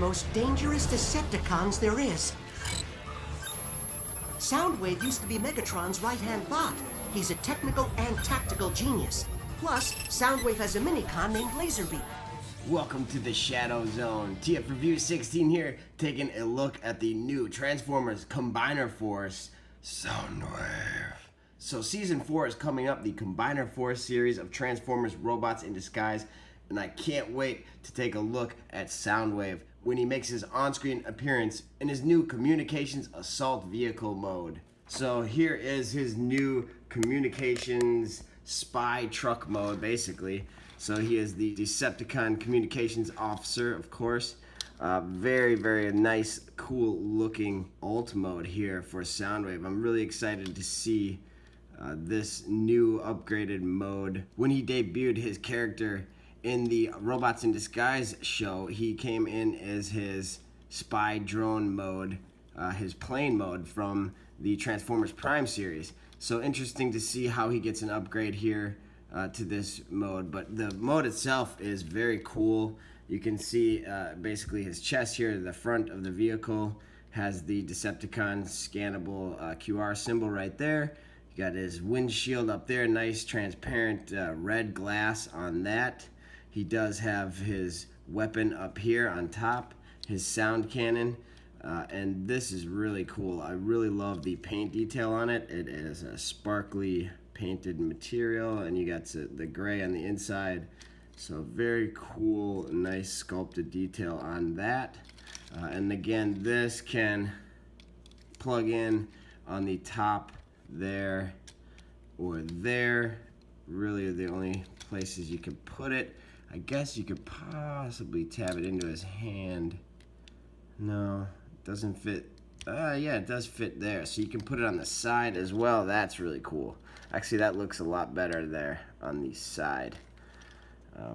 most dangerous Decepticons there is. Soundwave used to be Megatron's right-hand bot. He's a technical and tactical genius. Plus, Soundwave has a minicon named Laserbeak. Welcome to the Shadow Zone. TF Review 16 here, taking a look at the new Transformers Combiner Force, Soundwave. So Season 4 is coming up, the Combiner Force series of Transformers Robots in Disguise, and I can't wait to take a look at Soundwave when he makes his on-screen appearance in his new Communications Assault Vehicle mode. So here is his new Communications Spy Truck mode, basically. So he is the Decepticon Communications Officer, of course. Very, very nice, cool looking alt mode here for Soundwave. I'm really excited to see this new upgraded mode. When he debuted his character in the Robots in Disguise show, he came in as his spy drone mode, his plane mode from the Transformers Prime series. So interesting to see how he gets an upgrade here to this mode. But the mode itself is very cool. You can see basically his chest here, the front of the vehicle has the Decepticon scannable QR symbol right there. You got his windshield up there, nice transparent red glass on that. He does have his weapon up here on top, his sound cannon, and this is really cool. I really love the paint detail on it. It is a sparkly painted material, and you got the gray on the inside. So very cool, nice sculpted detail on that. And again, this can plug in on the top there or there. Really the only places you can put it. I guess you could possibly tab it into his hand. No, it doesn't fit. Yeah, it does fit there. So you can put it on the side as well. That's really cool. Actually, that looks a lot better there on the side.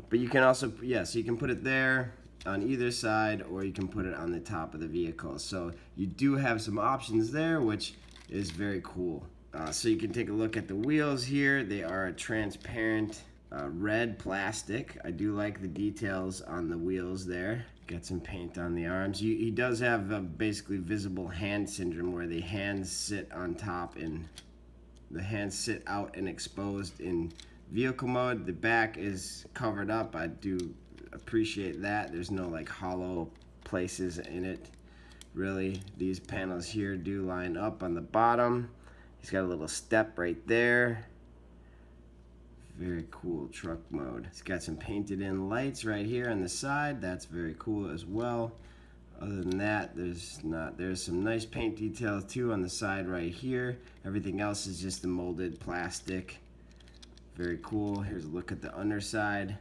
But you can also, so you can put it there on either side, or you can put it on the top of the vehicle. So you do have some options there, which is very cool. So you can take a look at the wheels here. They are a transparent red plastic. I do like the details on the wheels there. Got some paint on the arms. He does have basically visible hand syndrome, where the hands sit on top and the hands sit out and exposed in vehicle mode. The back is covered up. I do appreciate that. There's no like hollow places in it, really. These panels here do line up on the bottom. He's got a little step right there. Very cool truck mode. It's got some painted in lights right here on the side. That's very cool as well. Other than that, there's some nice paint details too on the side right here. Everything else is just the molded plastic. Very cool. Here's a look at the underside.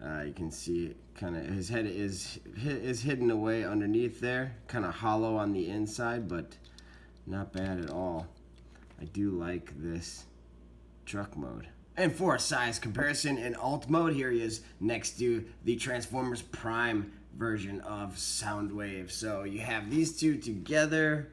You can see kind of his head is hidden away underneath there. Kind of hollow on the inside, but not bad at all. I do like this truck mode. And for a size comparison in alt mode, here he is next to the Transformers Prime version of Soundwave. So you have these two together.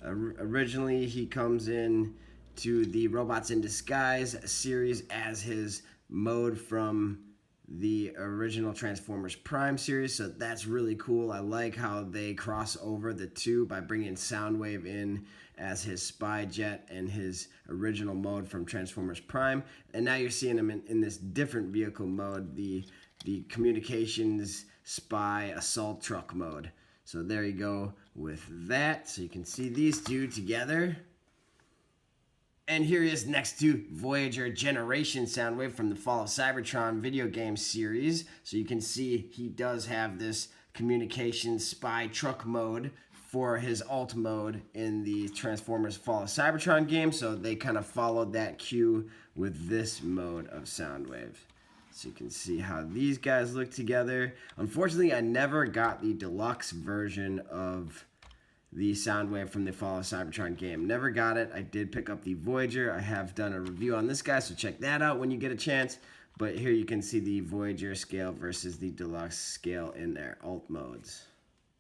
Originally, he comes in to the Robots in Disguise series as his mode from the original Transformers Prime series. So that's really cool. I like how they cross over the two by bringing Soundwave in as his spy jet and his original mode from Transformers Prime. And now you're seeing him in this different vehicle mode, the Communications Spy Assault Truck mode. So there you go with that. So you can see these two together. And here he is next to Voyager Generation Soundwave from the Fall of Cybertron video game series. So you can see he does have this Communications Spy Truck mode for his alt mode in the Transformers Fall of Cybertron game. So they kind of followed that cue with this mode of Soundwave. So you can see how these guys look together. Unfortunately, I never got the deluxe version of the Soundwave from the Fall of Cybertron game. Never got it. I did pick up the Voyager. I have done a review on this guy, so check that out when you get a chance. But here you can see the Voyager scale versus the deluxe scale in their alt modes.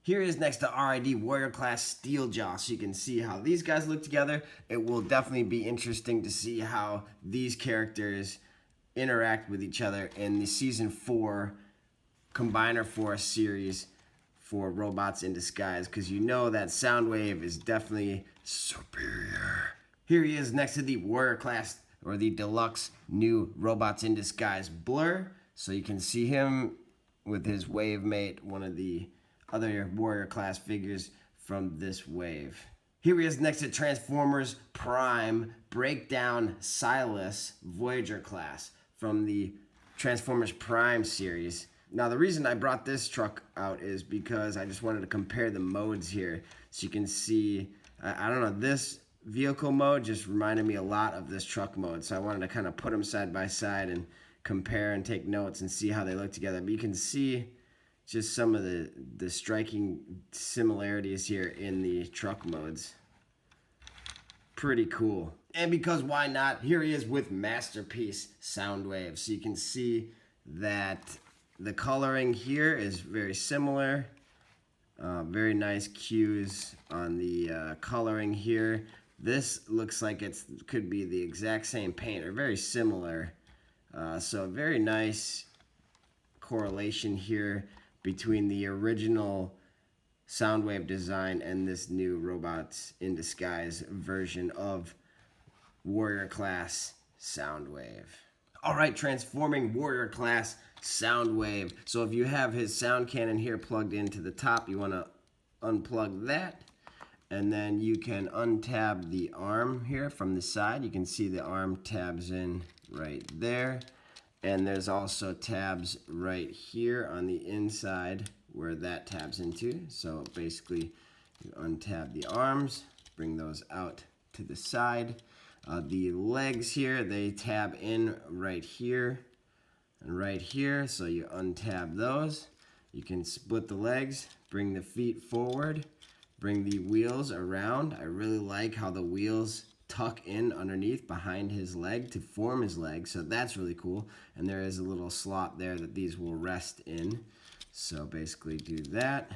Here he is next to RID Warrior Class Steeljaw, so you can see how these guys look together. It will definitely be interesting to see how these characters interact with each other in the Season 4 Combiner Force series for robots in disguise, because you know that Soundwave is definitely superior. Here he is next to the Warrior class, or the deluxe new Robots in Disguise Blur. So you can see him with his wave mate, one of the other Warrior class figures from this wave. Here he is next to Transformers Prime Breakdown Silas Voyager class from the Transformers Prime series. Now the reason I brought this truck out is because I just wanted to compare the modes here, so you can see, I don't know, this vehicle mode just reminded me a lot of this truck mode, so I wanted to kind of put them side by side and compare and take notes and see how they look together. But you can see just some of the striking similarities here in the truck modes. Pretty cool. And because why not, here he is with Masterpiece Soundwave. So you can see that the coloring here is very similar. Very nice cues on the coloring here. This looks like it could be the exact same paint or very similar. So very nice correlation here between the original Soundwave design and this new Robots in Disguise version of Warrior class Soundwave. All right, transforming Warrior class Soundwave. So if you have his sound cannon here plugged into the top, you want to unplug that, and then you can untab the arm here from the side. You can see the arm tabs in right there, and there's also tabs right here on the inside where that tabs into. So basically you untab the arms, bring those out to the side. The legs here, they tab in right here and right here, so you untab those. You can split the legs, bring the feet forward, bring the wheels around. I really like how the wheels tuck in underneath behind his leg to form his leg, so that's really cool. And there is a little slot there that these will rest in. So basically do that,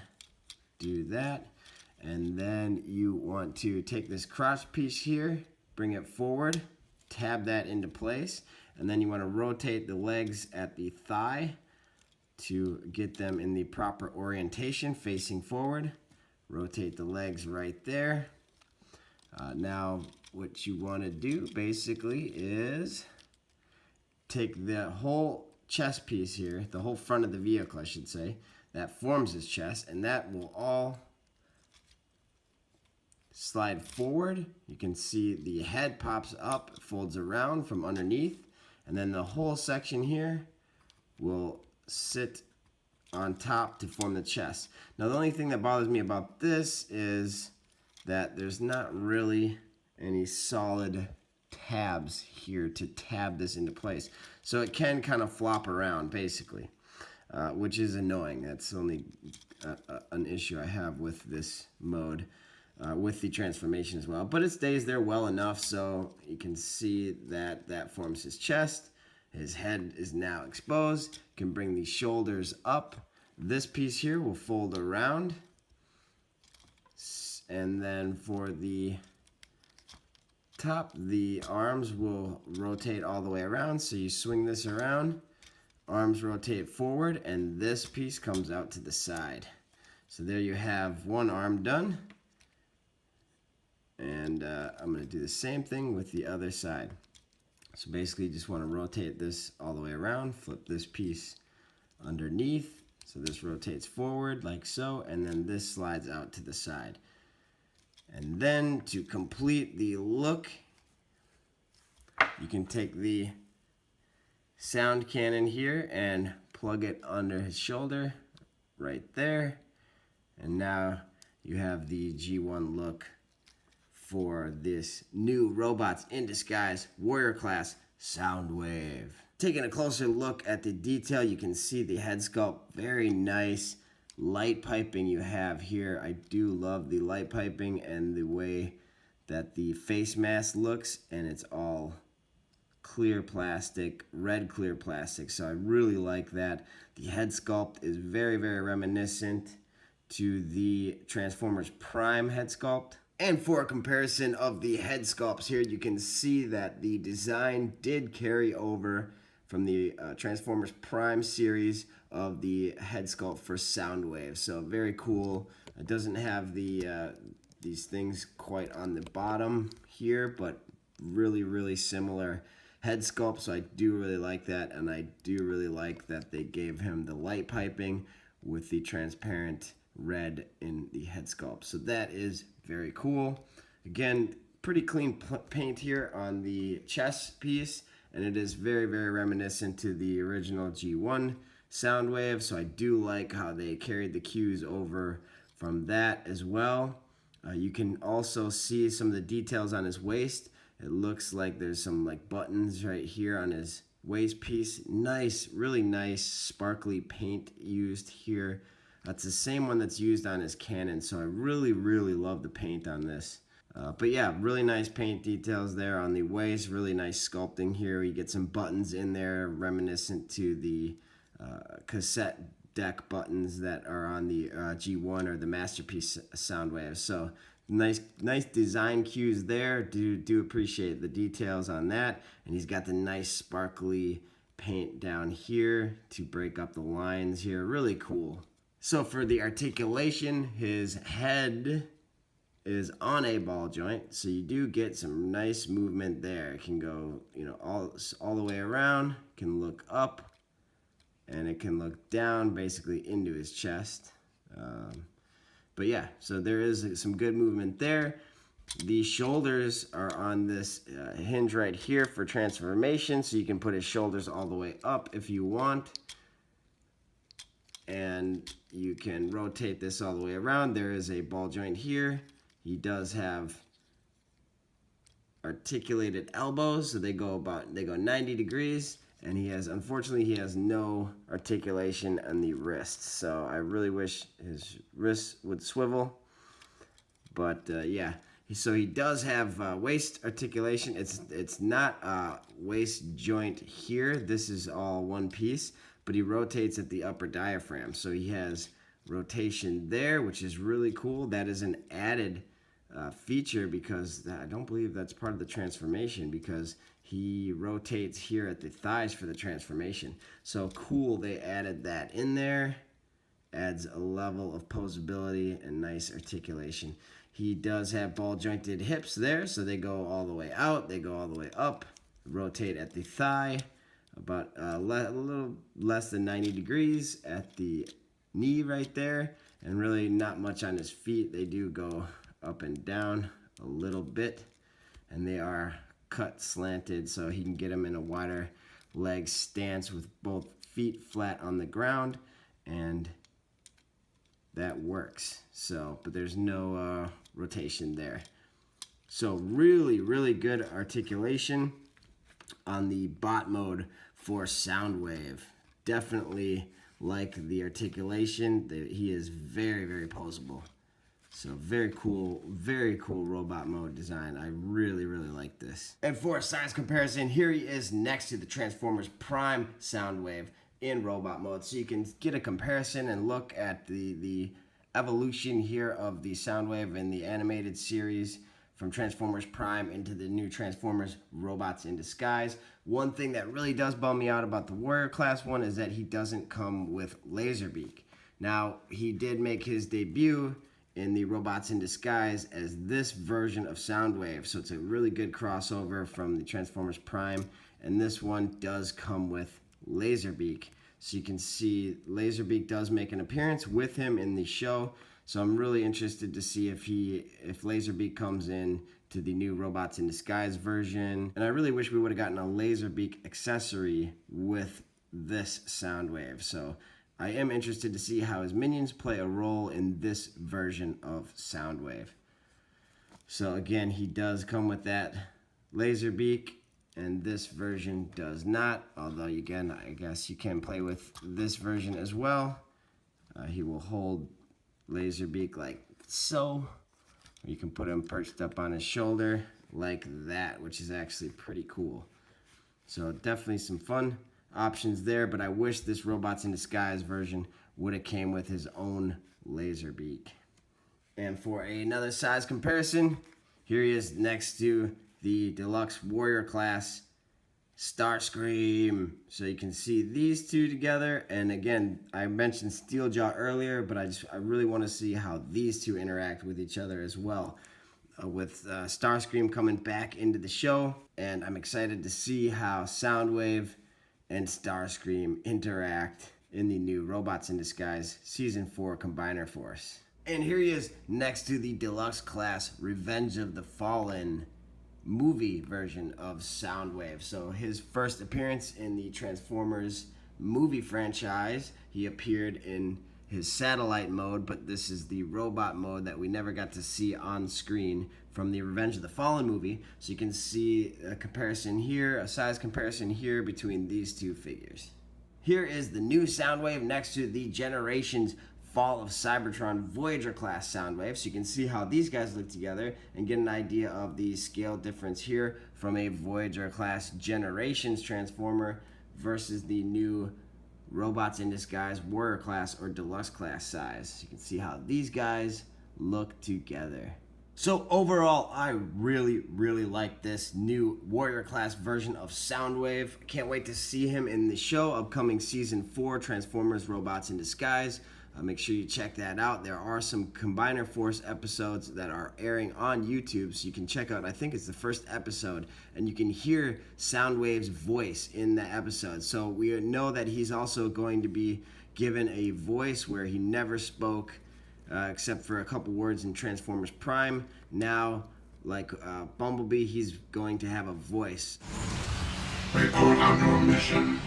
and then you want to take this crotch piece here, bring it forward, tab that into place, and then you want to rotate the legs at the thigh to get them in the proper orientation facing forward. Rotate the legs right there. Now what you want to do basically is take the whole chest piece here, the whole front of the vehicle I should say, that forms his chest, and that will all slide forward. You can see the head pops up, folds around from underneath, and then the whole section here will sit on top to form the chest. Now the only thing that bothers me about this is that there's not really any solid tabs here to tab this into place. So it can kind of flop around basically, which is annoying. That's only an issue I have with this mode. With the transformation as well, but it stays there well enough so you can see that that forms his chest. His head is now exposed. You can bring the shoulders up. This piece here will fold around, and then for the top, the arms will rotate all the way around. So you swing this around, arms rotate forward, and this piece comes out to the side. So there you have one arm done. And I'm going to do the same thing with the other side. So basically you just want to rotate this all the way around, flip this piece underneath, so this rotates forward like so, and then this slides out to the side. And then to complete the look, you can take the sound cannon here and plug it under his shoulder right there, and now you have the G1 look for this new Robots in Disguise Warrior class Soundwave. Taking a closer look at the detail, you can see the head sculpt, very nice light piping you have here. I do love the light piping and the way that the face mask looks, and it's all clear plastic, red clear plastic, so I really like that. The head sculpt is very, very reminiscent to the Transformers Prime head sculpt. And for a comparison of the head sculpts here, you can see that the design did carry over from the Transformers Prime series of the head sculpt for Soundwave. So very cool. It doesn't have the these things quite on the bottom here, but really similar head sculpt. So I do really like that, and I do really like that they gave him the light piping with the transparent red in the head sculpt. So that is very cool. Again, pretty clean paint here on the chest piece, and it is very reminiscent to the original G1 Soundwave. So I do like how they carried the cues over from that as well. You can also see some of the details on his waist. It looks like there's some like buttons right here on his waist piece. Nice, really nice sparkly paint used here. That's the same one that's used on his cannon, so I really love the paint on this. But yeah, really nice paint details there on the waist. Really nice sculpting here. You get some buttons in there reminiscent to the cassette deck buttons that are on the G1 or the Masterpiece Soundwave. So nice design cues there. Do appreciate the details on that. And he's got the nice sparkly paint down here to break up the lines here. Really cool. So for the articulation, his head is on a ball joint, so you do get some nice movement there. It can go, you know, all the way around. It can look up, and it can look down, basically into his chest. But yeah, so there is some good movement there. The shoulders are on this hinge right here for transformation, so you can put his shoulders all the way up if you want. And you can rotate this all the way around. There is a ball joint here. He does have articulated elbows, so they go 90 degrees, and unfortunately he has no articulation on the wrists. So I really wish his wrists would swivel. But yeah, so he does have waist articulation. It's not a waist joint here. This is all one piece, but he rotates at the upper diaphragm. So he has rotation there, which is really cool. That is an added feature because I don't believe that's part of the transformation, because he rotates here at the thighs for the transformation. So cool, they added that in there. Adds a level of posability and nice articulation. He does have ball jointed hips there, so they go all the way out, they go all the way up, rotate at the thigh, about a little less than 90 degrees at the knee right there, and really not much on his feet. They do go up and down a little bit, and they are cut slanted so he can get him in a wider leg stance with both feet flat on the ground, and that works. So, but there's no rotation there. So really good articulation on the bot mode for Soundwave. Definitely like the articulation. He is very posable. So very cool robot mode design. I really like this. And for a size comparison, here he is next to the Transformers Prime Soundwave in robot mode. So you can get a comparison and look at the evolution here of the Soundwave in the animated series from Transformers Prime into the new Transformers Robots in Disguise. One thing that really does bum me out about the Warrior Class one is that he doesn't come with Laserbeak. Now, he did make his debut in the Robots in Disguise as this version of Soundwave, so it's a really good crossover from the Transformers Prime, and this one does come with Laserbeak. So you can see Laserbeak does make an appearance with him in the show, so I'm really interested to see if Laserbeak comes in to the new Robots in Disguise version. And I really wish we would have gotten a Laserbeak accessory with this Soundwave. So I am interested to see how his minions play a role in this version of Soundwave. So again, he does come with that Laserbeak, and this version does not. Although again, I guess you can play with this version as well. He will hold Laserbeak like so. You can put him perched up on his shoulder like that, which is actually pretty cool. So definitely some fun options there, but I wish this Robots in Disguise version would have came with his own Laserbeak. And for another size comparison, here he is next to the Deluxe Warrior Class Starscream. So you can see these two together. And again, I mentioned Steeljaw earlier, but I really want to see how these two interact with each other as well. With Starscream coming back into the show, and I'm excited to see how Soundwave and Starscream interact in the new Robots in Disguise Season 4 Combiner Force. And here he is next to the deluxe class Revenge of the Fallen movie version of Soundwave. So his first appearance in the Transformers movie franchise, he appeared in his satellite mode, but this is the robot mode that we never got to see on screen from the Revenge of the Fallen movie. So you can see a comparison here, a size comparison here between these two figures. Here is the new Soundwave next to the Generations Fall of Cybertron Voyager class Soundwave. So you can see how these guys look together and get an idea of the scale difference here from a Voyager class Generations Transformer versus the new Robots in Disguise Warrior class or Deluxe class size. You can see how these guys look together. So overall, I really like this new Warrior class version of Soundwave. Can't wait to see him in the show, upcoming Season 4 Transformers Robots in Disguise. Make sure you check that out. There are some Combiner Force episodes that are airing on YouTube, so you can check out, I think it's the first episode, and you can hear Soundwave's voice in the episode. So we know that he's also going to be given a voice where he never spoke, except for a couple words in Transformers Prime. Now, like Bumblebee, he's going to have a voice. Report on your mission.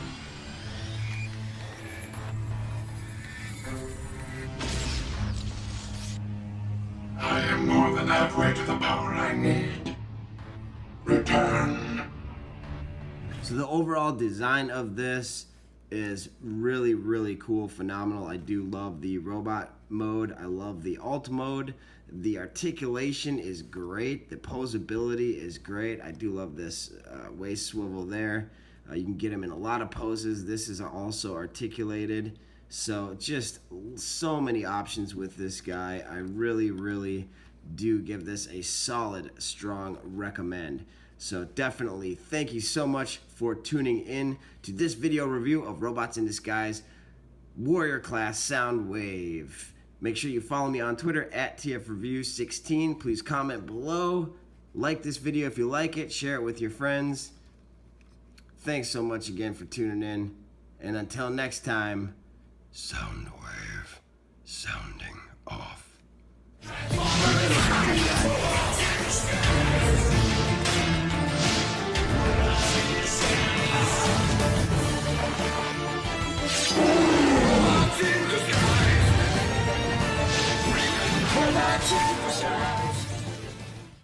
I am more than halfway to the power I need. Return. So the overall design of this is really cool, phenomenal. I do love the robot mode. I love the alt mode. The articulation is great. The posability is great. I do love this waist swivel there. You can get him in a lot of poses. This is also articulated. So just so many options with this guy. I really do give this a solid, strong recommend. So definitely thank you so much for tuning in to this video review of Robots in Disguise Warrior Class Soundwave. Make sure you follow me on Twitter at TFReview16. Please comment below. Like this video if you like it. Share it with your friends. Thanks so much again for tuning in. And until next time, Soundwave sounding off. Robots in the sky.